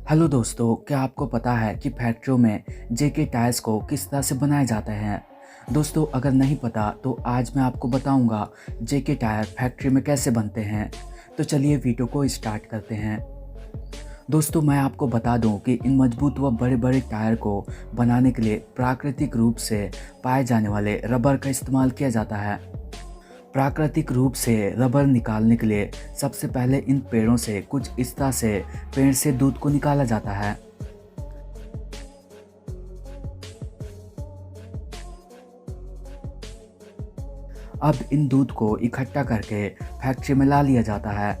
Hello दोस्तों, क्या आपको पता है कि फैक्ट्रियों में जेके टायर्स को किस तरह से बनाए जाते हैं। दोस्तों, अगर नहीं पता तो आज मैं आपको बताऊंगा जेके टायर फैक्ट्री में कैसे बनते हैं। तो चलिए वीडियो को स्टार्ट करते हैं। दोस्तों, मैं आपको बता दूं कि इन मजबूत व बड़े बड़े टायर को बनाने के लिए प्राकृतिक रूप से पाए जाने वाले रबर का इस्तेमाल किया जाता है। प्राकृतिक रूप से रबर निकालने के लिए सबसे पहले इन पेड़ों से कुछ इस तरह से पेड़ से दूध को निकाला जाता है। अब इन दूध को इकट्ठा करके फैक्ट्री में ला लिया जाता है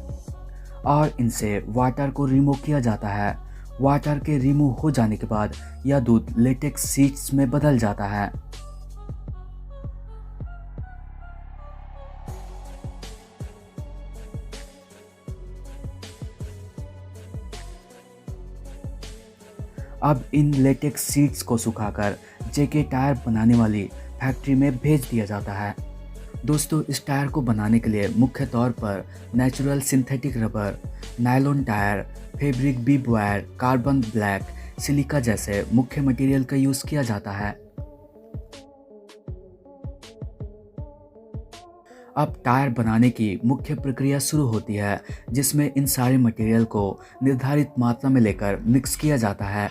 और इनसे वाटर को रिमूव किया जाता है। वाटर के रिमूव हो जाने के बाद यह दूध लेटेक्स शीट्स में बदल जाता है। अब इन लेटेक्स शीट्स को सुखाकर जेके टायर बनाने वाली फैक्ट्री में भेज दिया जाता है। दोस्तों, इस टायर को बनाने के लिए मुख्य तौर पर natural synthetic rubber, nylon tyre, fabric bead wire, carbon black, silica जैसे मुख्य मटेरियल का यूज़ किया जाता है। अब टायर बनाने की मुख्य प्रक्रिया शुरू होती है, जिसमें इन सारे मटेरियल को निर्धारित मात्रा में लेकर मिक्स किया जाता है।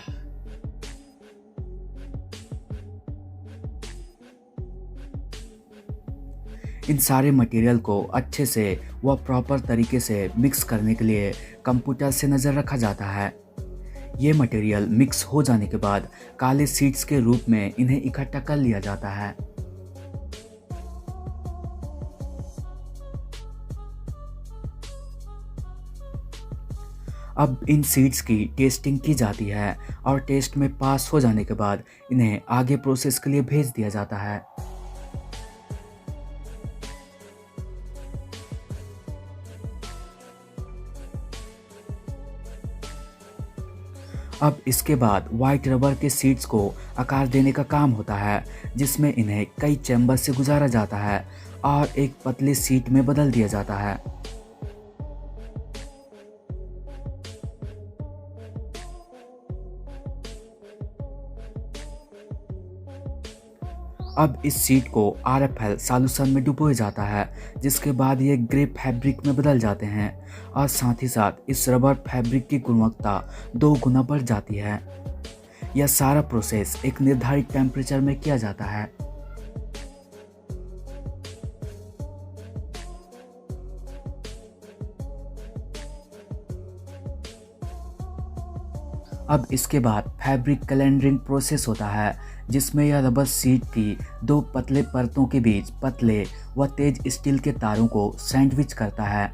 इन सारे मटेरियल को अच्छे से व प्रॉपर तरीके से मिक्स करने के लिए कंप्यूटर से नज़र रखा जाता है। ये मटेरियल मिक्स हो जाने के बाद काले सीड्स के रूप में इन्हें इकट्ठा कर लिया जाता है। अब इन सीड्स की टेस्टिंग की जाती है और टेस्ट में पास हो जाने के बाद इन्हें आगे प्रोसेस के लिए भेज दिया जाता है। अब इसके बाद वाइट रबर के सीड्स को आकार देने का काम होता है, जिसमें इन्हें कई चैम्बर से गुजारा जाता है और एक पतली सीट में बदल दिया जाता है। अब इस सीट को RFL सॉल्यूशन में डुबोया जाता है, जिसके बाद ये ग्रे फैब्रिक में बदल जाते हैं और साथ ही साथ इस रबर फैब्रिक की गुणवत्ता 2 गुना बढ़ जाती है। यह सारा प्रोसेस एक निर्धारित टेम्परेचर में किया जाता है। अब इसके बाद फैब्रिक कैलेंडरिंग प्रोसेस होता है, जिसमें यह रबर शीट की 2 पतले परतों के बीच पतले व तेज स्टील के तारों को सैंडविच करता है।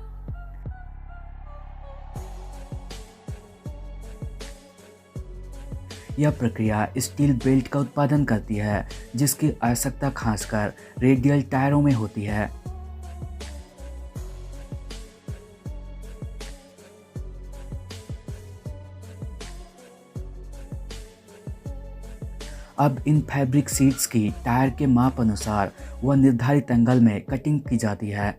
यह प्रक्रिया स्टील बेल्ट का उत्पादन करती है, जिसकी आवश्यकता खासकर रेडियल टायरों में होती है। अब इन फैब्रिक शीट्स की टायर के माप अनुसार व निर्धारित एंगल में कटिंग की जाती है।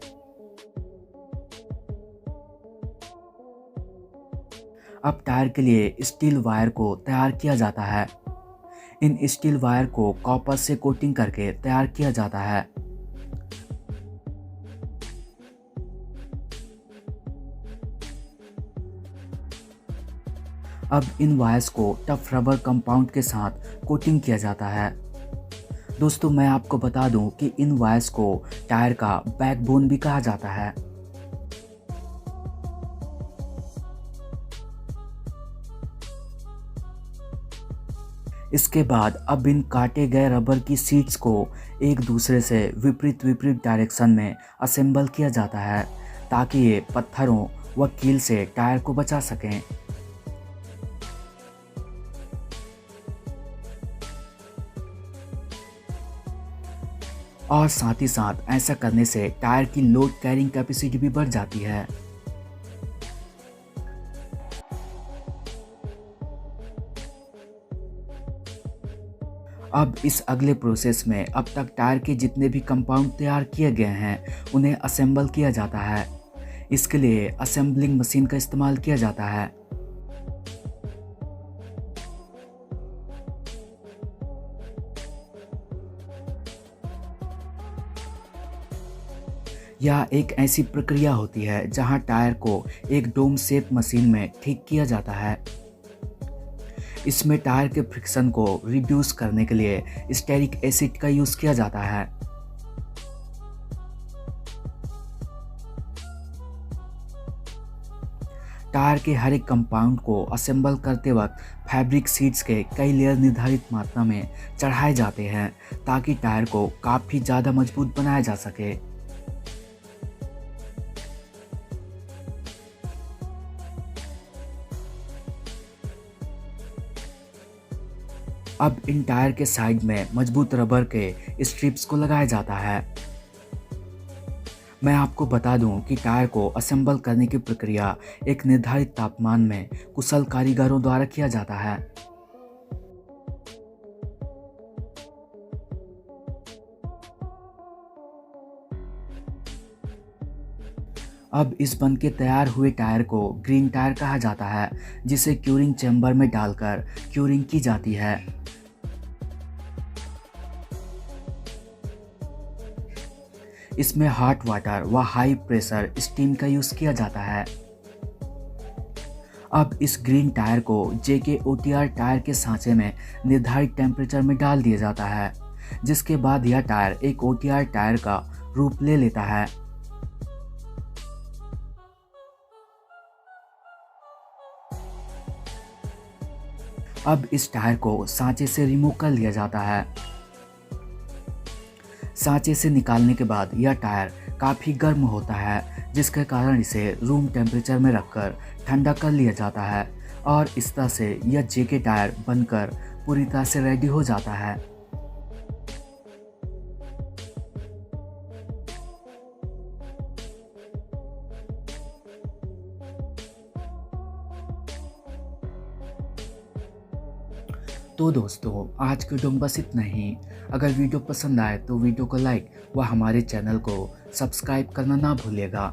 अब टायर के लिए स्टील वायर को तैयार किया जाता है। इन स्टील वायर को कॉपर से कोटिंग करके तैयार किया जाता है। अब इन वायर्स को टफ रबर कंपाउंड के साथ कोटिंग किया जाता है। दोस्तों, मैं आपको बता दूं कि इन वायर्स को टायर का बैकबोन भी कहा जाता है। इसके बाद अब इन काटे गए रबर की शीट्स को एक दूसरे से विपरीत विपरीत डायरेक्शन में असेंबल किया जाता है, ताकि ये पत्थरों व कील से टायर को बचा सकें। और साथ ही साथ ऐसा करने से टायर की लोड कैरिंग कैपेसिटी भी बढ़ जाती है। अब इस अगले प्रोसेस में अब तक टायर के जितने भी कंपाउंड तैयार किए गए हैं उन्हें असेंबल किया जाता है। इसके लिए असेंबलिंग मशीन का इस्तेमाल किया जाता है। यह एक ऐसी प्रक्रिया होती है जहां टायर को एक डोम शेप मशीन में ठीक किया जाता है। इसमें टायर के फ्रिक्शन को रिड्यूस करने के लिए स्टेरिक एसिड का यूज़ किया जाता है। टायर के हर एक कंपाउंड को असेंबल करते वक्त फैब्रिक शीट्स के कई लेयर निर्धारित मात्रा में चढ़ाए जाते हैं ताकि टायर को काफ़ी ज़्यादा मजबूत बनाया जा सके। अब इन टायर के साइड में मजबूत रबर के स्ट्रिप्स को लगाया जाता है। मैं आपको बता दूं कि टायर को असेंबल करने की प्रक्रिया एक निर्धारित तापमान में कुशल कारीगरों द्वारा किया जाता है। अब इस बन के तैयार हुए टायर को ग्रीन टायर कहा जाता है, जिसे क्यूरिंग चैम्बर में डालकर क्यूरिंग की जाती है। इसमें हॉट वाटर व हाई प्रेशर स्टीम का यूज़ किया जाता है। अब इस ग्रीन टायर को JK-OTR टायर के सांचे में निर्धारित टेम्परेचर में डाल दिया जाता है, जिसके बाद यह टायर एक OTR टायर का रूप ले लेता है। अब इस टायर को सांचे से रिमूव कर लिया जाता है। सांचे से निकालने के बाद यह टायर काफ़ी गर्म होता है, जिसके कारण इसे रूम टेम्परेचर में रखकर ठंडा कर लिया जाता है और इस तरह से यह JK टायर बनकर पूरी तरह से रेडी हो जाता है। तो दोस्तों, आज के वीडियो में बस इतना ही। अगर वीडियो पसंद आए तो वीडियो को लाइक व हमारे चैनल को सब्सक्राइब करना ना भूलिएगा।